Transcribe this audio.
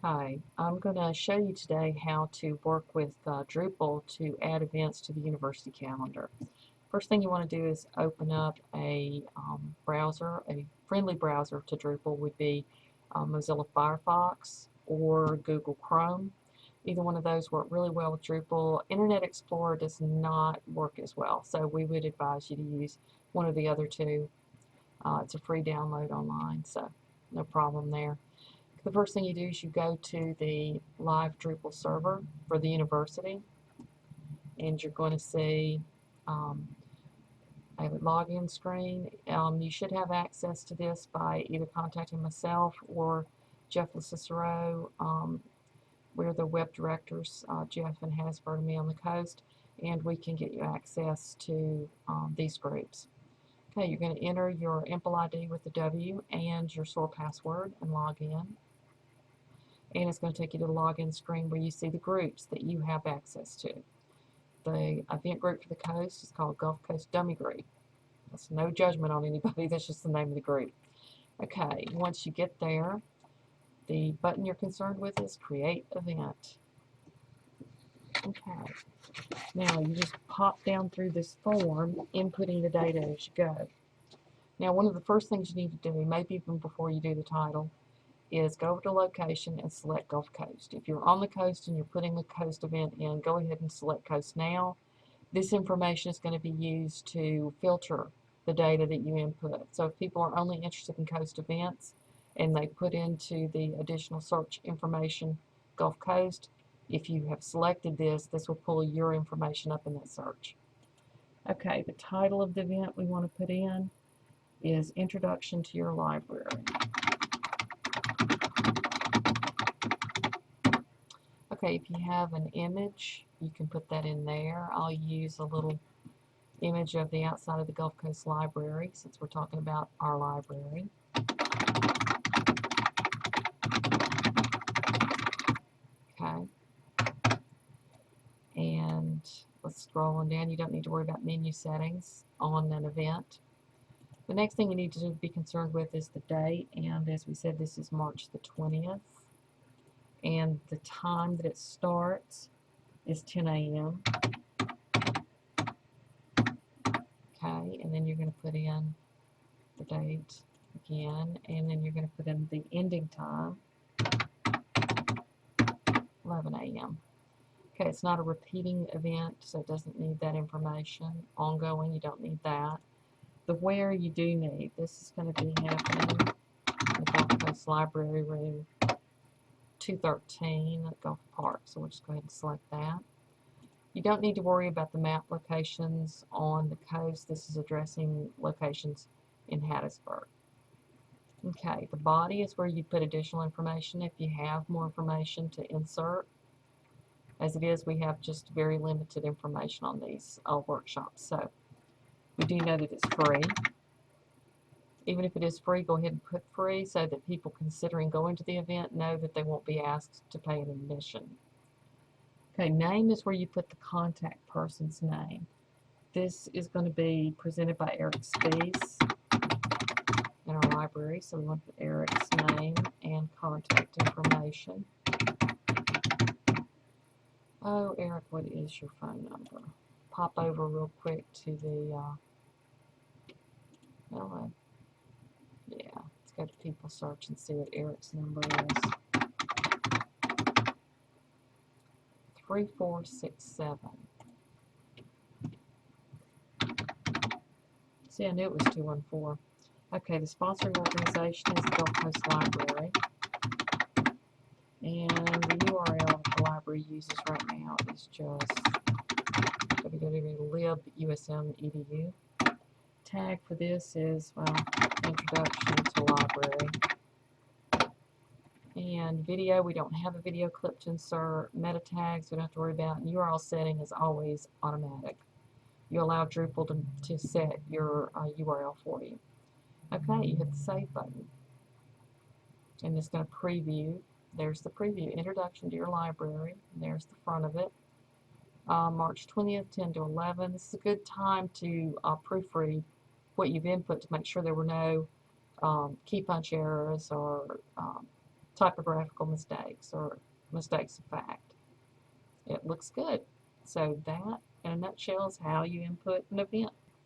Hi, I'm going to show you today how to work with Drupal to add events to the university calendar. First thing you want to do is open up a browser. A friendly browser to Drupal would be Mozilla Firefox or Google Chrome. Either one of those work really well with Drupal. Internet Explorer does not work as well, so we would advise you to use one of the other two. It's a free download online, so no problem there. The first thing you do is you go to the live Drupal server for the university, and you're going to see um, a login screen. You should have access to this by either contacting myself or Jeff LaCicero. We're the web directors, Jeff and Hasbro and me on the coast, and we can get you access to these groups. Okay, you're going to enter your Impel ID with the W and your SOAR password and log in. And it's going to take you to the login screen where you see the groups that you have access to. The event group for the coast is called Gulf Coast Dummy Group. That's no judgment on anybody, that's just the name of the group. Okay, once you get there, the button you're concerned with is Create Event. Okay, now you just pop down through this form, inputting the data as you go. Now, one of the first things you need to do, maybe even before you do the title, is go over to location and select Gulf Coast. If you're on the coast and you're putting the coast event in, go ahead and select coast now. This information is going to be used to filter the data that you input. So if people are only interested in coast events and they put into the additional search information Gulf Coast, if you have selected this, this will pull your information up in that search. Okay, the title of the event we want to put in is Introduction to Your Library. Okay, if you have an image, you can put that in there. I'll use a little image of the outside of the Gulf Coast Library since we're talking about our library. Okay. And let's scroll on down. You don't need to worry about menu settings on an event. The next thing you need to be concerned with is the date, and as we said, this is March the 20th. And the time that it starts is 10 a.m. Okay, and then you're going to put in the date again, and then you're going to put in the ending time, 11 a.m. Okay, it's not a repeating event, so it doesn't need that information. Ongoing, you don't need that. The where you do need, this is going to be happening in the Gulf Coast Library Room 213 at Gulf Park, so we'll just go ahead and select that. You don't need to worry about the map locations on the coast. This is addressing locations in Hattiesburg. Okay, the body is where you put additional information if you have more information to insert. As it is, we have just very limited information on these workshops, so we do know that it's free. Even if it is free, go ahead and put free so that people considering going to the event know that they won't be asked to pay an admission. Okay, name is where you put the contact person's name. This is going to be presented by Eric Spies in our library, so we want to put Eric's name and contact information. Oh, Eric, what is your phone number? Pop over real quick to the, yeah, let's go to people search and see what Eric's number is. 3467. See, I knew it was 214. Okay, the sponsoring organization is the Gulf Coast Library. And the URL that the library uses right now is just www.libusm.edu. Tag for this is, well, Introduction to Library. And video, we don't have a video clip to insert. Meta tags, we don't have to worry about. And URL setting is always automatic. You allow Drupal to set your URL for you. Okay, you hit the Save button. And it's going to preview. There's the preview, Introduction to Your Library. And there's the front of it. March 20th, 10 to 11. This is a good time to proofread what you've input to make sure there were no key punch errors or typographical mistakes or mistakes of fact. It looks good. So that, in a nutshell, is how you input an event.